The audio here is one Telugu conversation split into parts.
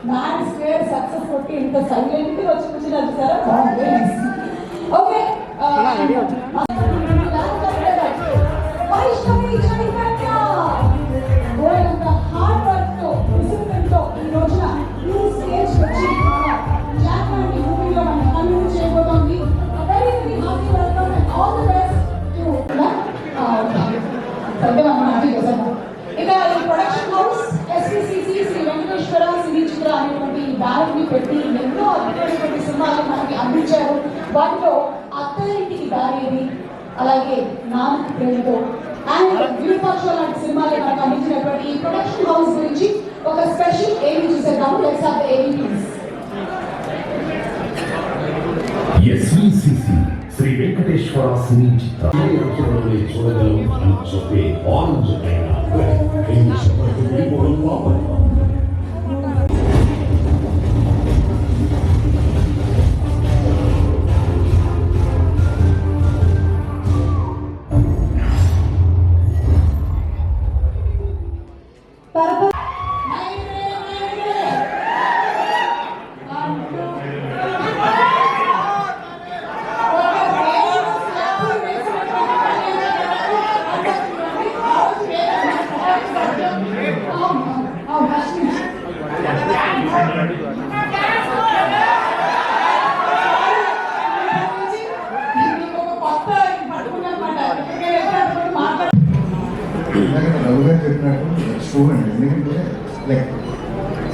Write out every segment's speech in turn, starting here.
మ్యాన్ స్క్వేర్ సక్సెస్ కొట్టి ఇంత సైలెంట్ గా వచ్చి కూర్చున్నారు సార్. ఓకే హార్డ్ వర్క్ తో డిసిప్లిన్ తో ఈ రోజున ఈ స్టేజ్ వచ్చి జాక్ లాంటి మూవీలో మనం కంటిన్యూ చేయబోతోంది. Very very hearty welcome and all the best to ఇక ఈ production house SPCC Shri Venkateswara సినీ చిత్ర అనేటువంటి బ్యానర్ ని పెట్టి ఎన్నో అద్భుతమైనటువంటి సినిమాలు మనకి అందించారు. వాటిలో అత్తారింటికి దారేది, అలాగే నాన్నకి ప్రేమతో అండ్ విరూపాక్ష లాంటి సినిమాలు మనకు అందించినటువంటి ఈ ప్రొడక్షన్ హౌస్ గురించి ఒక స్పెషల్ ఏవి చూసేద్దాము. లెట్స్ హావ్ ది ఏవి ప్లీజ్. ఎస్వీసీసీ శ్రీ వెంకటేశ్వర సినీ చిత్ర చూడగలం అని చెప్పే ఆరెంజ్ రఘుగారు చెప్పినట్టు స్టూడెంట్, ఎందుకంటే లైక్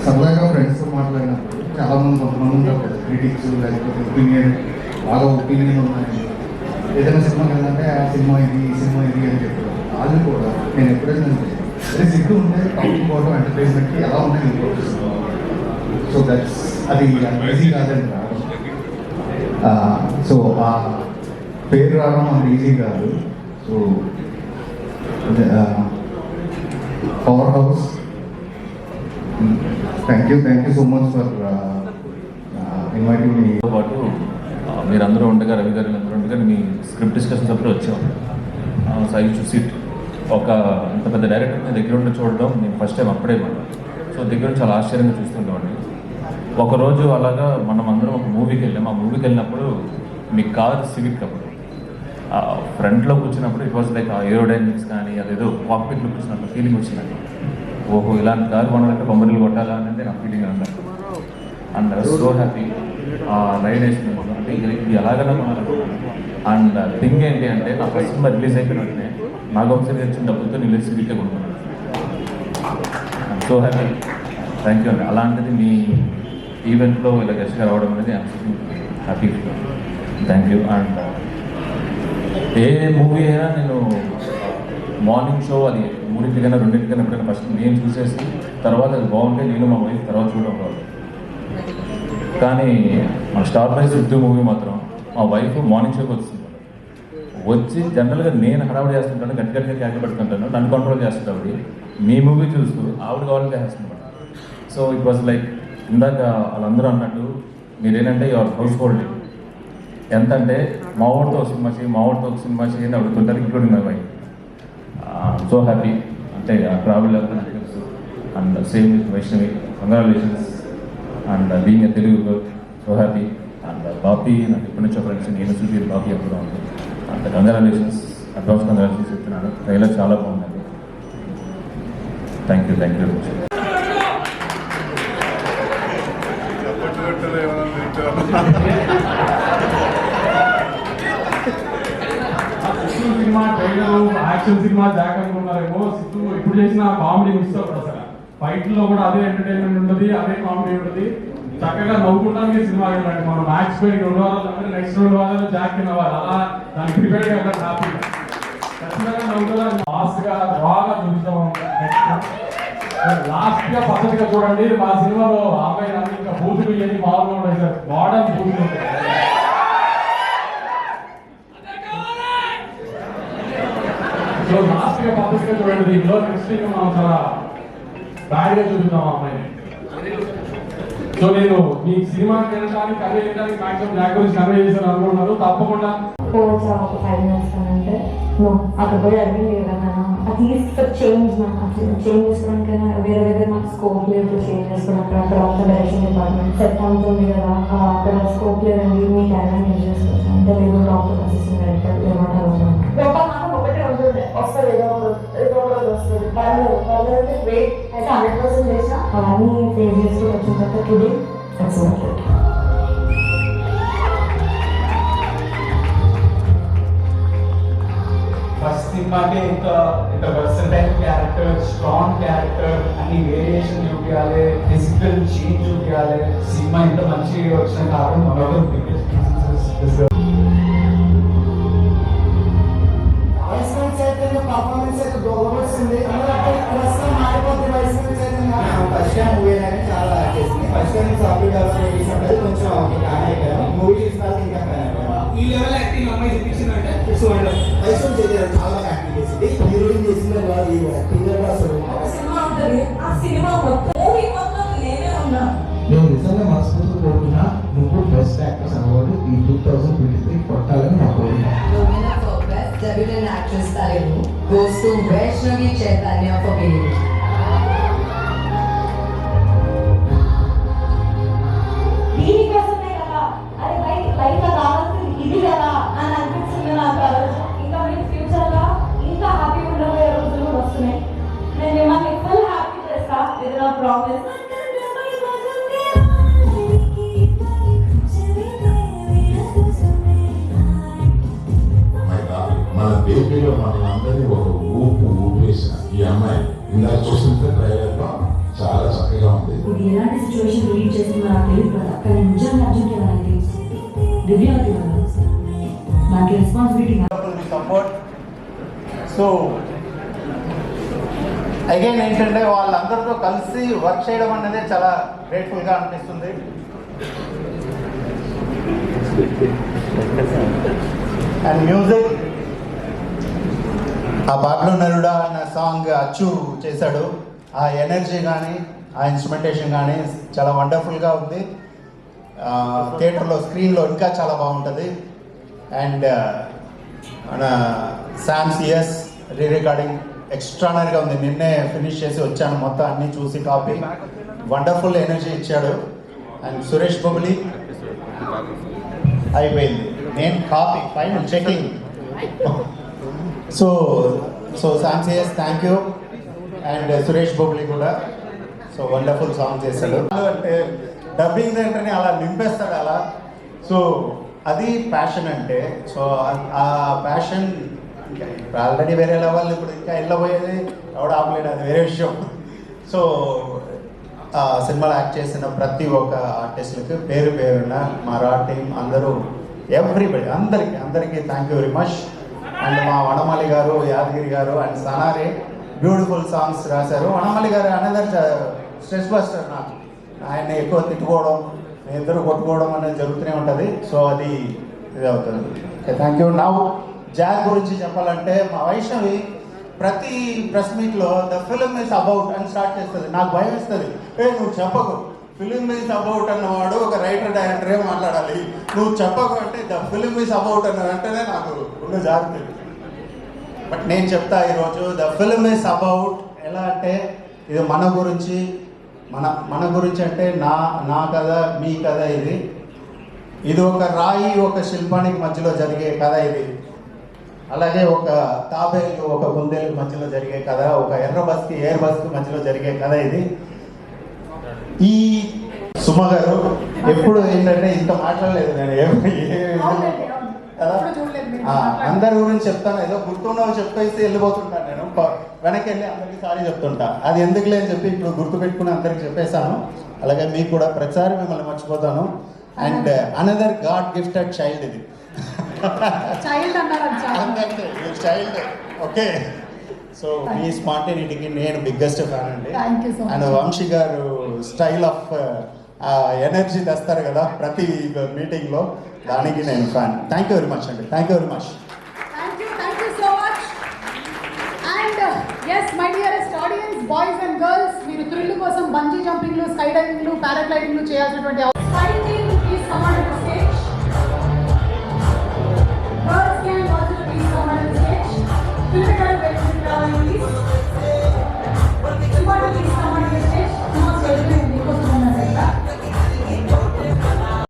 సరదాగా ఫ్రెండ్స్తో మాట్లాడినప్పుడు చాలామంది కొంతమంది ఉంటారు కదా క్రిటిక్స్, లేకపోతే బాగా ఒపీనియన్ ఉన్నాయి. ఏదైనా సినిమా కదంటే ఆ సినిమా ఇది ఈ సినిమా ఇది అని చెప్పారు. వాళ్ళు కూడా నేను ఎప్పుడైనా అదే సిగ్గు ఉంటే తప్పుకోవడం ఎంటర్టైన్మెంట్కి ఎలా ఉన్నాయి ఇంకోటిస్తున్నాను. సో దట్స్ అది ఈజీ కాదని రావడం. సో ఆ పేరు రావడం అంత ఈజీ కాదు. So powerhouse, thank you so much for inviting me. పాటు మీరందరూ ఉండగా, రవి గారు అందరూ ఉండగా మీ స్క్రిప్ట్ డిస్కషన్స్ అప్పుడు వచ్చాం. సో ఐ చూసి ఒక ఇంత పెద్ద డైరెక్టర్ నేను దగ్గర ఉండి చూడడం నేను ఫస్ట్ టైం అప్పుడే మాట. సో దగ్గర చాలా ఆశ్చర్యంగా చూస్తుంటామండి. ఒకరోజు అలాగా మనం అందరం ఒక మూవీకి వెళ్ళాం. ఆ మూవీకి వెళ్ళినప్పుడు మీ కార్ సివిక్ అప్పుడు ఫ్రంట్లో కూర్చున్నప్పుడు ఇట్ వాజ్ లైక్ ఆ ఏరోడైనమిక్స్ కానీ అదేదో కాక్పిట్లో కూర్చున్నప్పుడు ఫీలింగ్ వచ్చిందండి. ఓహో ఇలాంటి కారు కొనాలంటే బొమ్మలు కొట్టాలా అనేది నా ఫీలింగ్ అంటారు. And I was so happy. Ride వేసినప్పుడు అంటే ఇది ఎలాగైనా కొనాలనుకున్నాను. అండ్ థింగ్ ఏంటి అంటే నా ఫస్ట్ సినిమా రిలీజ్ అయిపోయిన వెంటనే నాగవంశీ తెచ్చిన డబ్బులతో నేను సివిక్గా కొనుక్కున్నాను. I'm so happy. Thank you అండి. అలాంటిది మీ ఈవెంట్లో ఇలా గెస్ట్గా రావడం అనేది I'm happy. Thank you. And A movie అయినా నేను మార్నింగ్ షో అది 3:00కైనా 2:00కైనా ఎప్పుడైనా ఫస్ట్ నేను చూసేసి తర్వాత అది బాగుంటే నేను మా వైఫ్ తర్వాత చూడడం కాదు. కానీ మన స్టార్ ప్రైస్ సిద్ధు మూవీ మాత్రం మా వైఫ్ మార్నింగ్ షోకి వచ్చి జనరల్గా నేను హడావుడి చేస్తుంటాను, గట్టిగా క్యాకి పెడుతుంటాను, నన్ను కంట్రోల్ చేస్తుంది ఆవిడ. మీ మూవీ చూస్తూ ఆవిడ కావాలని చేస్తుంటాను. సో ఇట్ వాజ్ లైక్ ఇందాక వాళ్ళందరూ అన్నట్టు మీరేంటంటే యువర్ హౌస్ హోల్డింగ్ ఎంత అంటే మావాడితో ఒక సినిమా చేయి, మావాడితో ఒక సినిమా చేయని అడుగుతుంటారు, including my wife. So happy. అంటే ఆ ట్రావెల్ నాకు తెలుసు. And same with Vaishnavi, congratulations. And being a Telugu girl, so happy. And Bapi నాకు ఎప్పటి నుంచో ఫ్రెండ్స్, నేను చూసి బాపీ ఎప్పుడు ఉంది. అండ్ కంగ్రాచులేషన్స్, అడ్వాన్స్ కంగ్రాచులేషన్స్ చెప్తున్నాను. ట్రైలర్ చాలా బాగుందండి. Thank you very much. Cinema trailer action cinema Jack అనుకున్నారేమో. సిద్ధు ఇప్పుడు చేసిన కామెడీ మిస్ అవుతుంది. అసలు ఫైట్లో కూడా అదే ఎంటర్టైన్మెంట్ ఉంటుంది, అదే కామెడీ ఉంటుంది. చక్కగా నవ్వుకుంటానికి సినిమా ఏంటంటే మనం మ్యాచ్ పోయి 2 వారాలు అంటే నెక్స్ట్ 2 వారాలు జాక్ తినవాలి. అలా దానికి ప్రిపేర్ గా హ్యాపీగా ఖచ్చితంగా నవ్వుతా. లాస్ట్ గా బాగా చూపిస్తాం. లాస్ట్ గా పద్ధతిగా చూడండి. మా సినిమాలో అమ్మాయి ఇంకా బూతులు ఇవన్నీ మామూలుగా ఉన్నాయి సార్. మోడర్న్ బూతులు ఉంటాయి. సో లాస్ట్ గా పద్ధతిగా చూడండి. దీంట్లో నెక్స్ట్ మనం చాలా బ్యాడ్ గా చూపిస్తాం అమ్మాయిని. సో నేను మీ సినిమాకి వెళ్ళడానికి కన్వే చేయడానికి మాక్సిమం జాక్ గురించి కన్వే చేశాను అనుకుంటున్నాను. తప్పకుండా పోవచ్చు ఒక 5 minutes అంటే నువ్వు అక్కడ పోయి అడిగింది కదా అట్లీస్ట్ ఫర్ చేంజ్ చేంజ్ చేసుకోవడానికైనా వేరే వేరే మాకు స్కోప్ లేదు చేంజ్ చేసుకోవడానికి అక్కడ అంతా డైరెక్షన్ డిపార్ట్మెంట్ సెట్ ఉంటుంది కదా అక్కడ స్కోప్ లేదండి మీ క్యారెక్టర్ యూజ్ చేసుకోవచ్చు అంటే లేదు డాక్టర్ అసిస్టెంట్ డైరెక్టర్ ఏమంటారు ఒకటే ఉంటుంది వస్తుంది ఏదో ఒకటి వస్తుంది పర్లేదు వెయిట్ అయితే 100% చేసా అవన్నీ ఫేస్ చేసుకుని వచ్చిన తర్వాత టుడే ఎక్సలెంట్. ఫస్ట్ సినిమాకి ఇంత వర్సటైల్ క్యారెక్టర్, స్ట్రాంగ్ క్యారెక్టర్, అన్ని వేరియేషన్ చూపించాలి, ఫిజికల్ చేంజ్ చూపించాలి. సినిమా ఇంత మంచి వచ్చిన కారణం మనోడు బిగ్గెస్ట్ పర్ఫార్మెన్స్ అయితే గొప్పొచ్చింది. ప్రస్తుతం మారిపోతే వయసు ఫస్ట్ టైం మూవీ అనేది చాలా చేసింది. ఫస్ట్ టైం సాఫ్ట్వేర్ డెవలప్మెంట్ కొంచెం మూవీ చూసిన ఇంకా ఈ లెవెల్ యాక్టింగ్ అమ్మాయి చూపించిందంటే వయసు చాలా యాక్టింగ్ చేసింది. హీరోయిన్ చేసిన యాక్టింగ్ అసలు ఆ సినిమా మొత్తం నేనే ఉన్నా. నేను నిజంగా మనస్ఫూర్తి కోరుకున్నా నువ్వు బెస్ట్ యాక్టర్స్ అవార్డు ఈ 2023 కొట్టాలని నా కోరిక. Debut and actress Telugu goes to Vaishnavi Chaitanya for Baby. దీనికోసమే కదా అరే లైఫ్ కావాల్సింది ఇది కదా అని అనిపిస్తుంది నాకు. ఇంకా మీకు ఫ్యూచర్లో ఇంకా హ్యాపీ ఉండబోయే రోజులు వస్తున్నాయి. నేను మిమ్మల్ని ఫుల్ హ్యాపీ చేస్తా. ఇది నా ప్రామిస్. మన బేబీలో మనందరినీ ఒక ఊపేసిన ఈ అమ్మాయి ఇందాక చూస్తుంటే ట్రైలర్ లో చాలా చక్కగా ఉంది. ఇప్పుడు ఎలాంటి సిచ్యువేషన్ రీడ్ చేస్తుందో నాకు తెలియదు కదా, కానీ నిజంగా అర్జున్కి వాళ్ళకి దివ్యావతి నాకు రెస్పాన్సిబిలిటీ సపోర్ట్. సో అగైన్ ఏంటంటే వాళ్ళందరితో కలిసి వర్క్ చేయడం అనేది చాలా గ్రేట్ఫుల్గా అనిపిస్తుంది. అండ్ మ్యూజిక్ ఆ బాగ్లో నరుడా అన్న సాంగ్ అచ్చు చేశాడు. ఆ ఎనర్జీ కానీ ఆ ఇన్స్ట్రుమెంటేషన్ కానీ చాలా వండర్ఫుల్గా ఉంది. థియేటర్లో స్క్రీన్లో ఇంకా చాలా బాగుంటుంది. అండ్ మన శామ్ సిఎస్ రీ రికార్డింగ్ ఎక్స్ట్రానరీగా ఉంది. నిన్నే ఫినిష్ చేసి వచ్చాను, మొత్తం అన్నీ చూసి కాపీ వండర్ఫుల్ ఎనర్జీ ఇచ్చాడు. అండ్ సురేష్ బొబ్లీ అయిపోయింది, నేను copy final checking. So Sam CS thank you. And Suresh Bobbili కూడా సో వండర్ఫుల్ సాంగ్ చేశాడు. అంటే డబ్బింగ్ వెంటనే అలా నింపేస్తాడు అలా. సో అది ప్యాషన్ అంటే. సో ఆ ప్యాషన్ ఆల్రెడీ వేరే లెవెల్, ఇప్పుడు ఇంకా వెళ్ళబోయేది ఎవడు ఆపలేడు, అది వేరే విషయం. సో సినిమాలో యాక్ట్ చేసిన ప్రతి ఒక్క ఆర్టిస్టులకి పేరు పేరున మా రా టీం అందరూ ఎవ్రీబడి అందరికీ thank you very much. And మా వనమాలి గారు, యాదగిరి గారు అండ్ సనారే బ్యూటిఫుల్ సాంగ్స్ రాశారు. వనమాలి గారు అనదర్ స్ట్రెస్ బస్టర్. నాకు ఆయన ఎక్కువ తిట్టుకోవడం, ఇద్దరు కొట్టుకోవడం అనేది జరుగుతూనే ఉంటుంది. సో అది ఇది అవుతుంది. Thank you. నా జాగ్ గురించి చెప్పాలంటే మా వైష్ణవి ప్రతి ప్రెస్ మీట్లో ద ఫిలిం ఈస్ అబౌట్ అని స్టార్ట్ చేస్తుంది. నాకు భయం ఇస్తుంది, నువ్వు చెప్పకు ఫిలిం ఈజ్ అబౌట్ అన్నవాడు ఒక రైటర్ డైరెక్టరే మాట్లాడాలి, నువ్వు చెప్పకు అంటే ద ఫిలిం ఈజ్ అబౌట్ అన్న వెంటనే నాకు ఉన్న జాగ్రత్త. బట్ నేను చెప్తా ఈరోజు ద ఫిలిం ఈజ్ అబౌట్ ఎలా అంటే ఇది మన గురించి. మన గురించి అంటే నా కథ, మీ కథ. ఇది ఒక రాయి ఒక శిల్పానికి మధ్యలో జరిగే కథ ఇది. అలాగే ఒక తాబేలు ఒక కుందేలు మధ్యలో జరిగే కథ, ఒక ఎర్ర బస్కి ఎయిర్ బస్కి మధ్యలో జరిగే కథ ఇది. ఈ సుమ గారు ఎప్పుడు ఏంటంటే ఇంత మాట్లాడలేదు నేను. అందరి గురించి చెప్తాను, ఏదో గుర్తున్నవి చెప్పేసి వెళ్ళిపోతుంటాను నేను. వెనక్కి వెళ్ళి అందరికీ సారీ చెప్తుంటా. అది ఎందుకులే అని చెప్పి ఇప్పుడు గుర్తుపెట్టుకుని అందరికి చెప్పేశాను. అలాగే మీకు కూడా ప్రతిసారి మిమ్మల్ని మర్చిపోతాను. And another god gifted child ఇది. Child okay. సో మీ స్పాంటేనిటీకి నేను బిగ్గెస్ట్ ఫ్యాన్ అండి. And Vamshi garu style of energy తెస్తారు కదా ప్రతి మీటింగ్లో, దానికి నేను fan. Thank you very much అండి. Thank you very much. Thank you so much. And yes, my dearest audience, boys and girls, మీరు థ్రిల్ కోసం బంజీ జంపింగ్లు, స్కై డైవింగ్లు, పారాగ్లైడింగ్లు చేయాల్సినటువంటి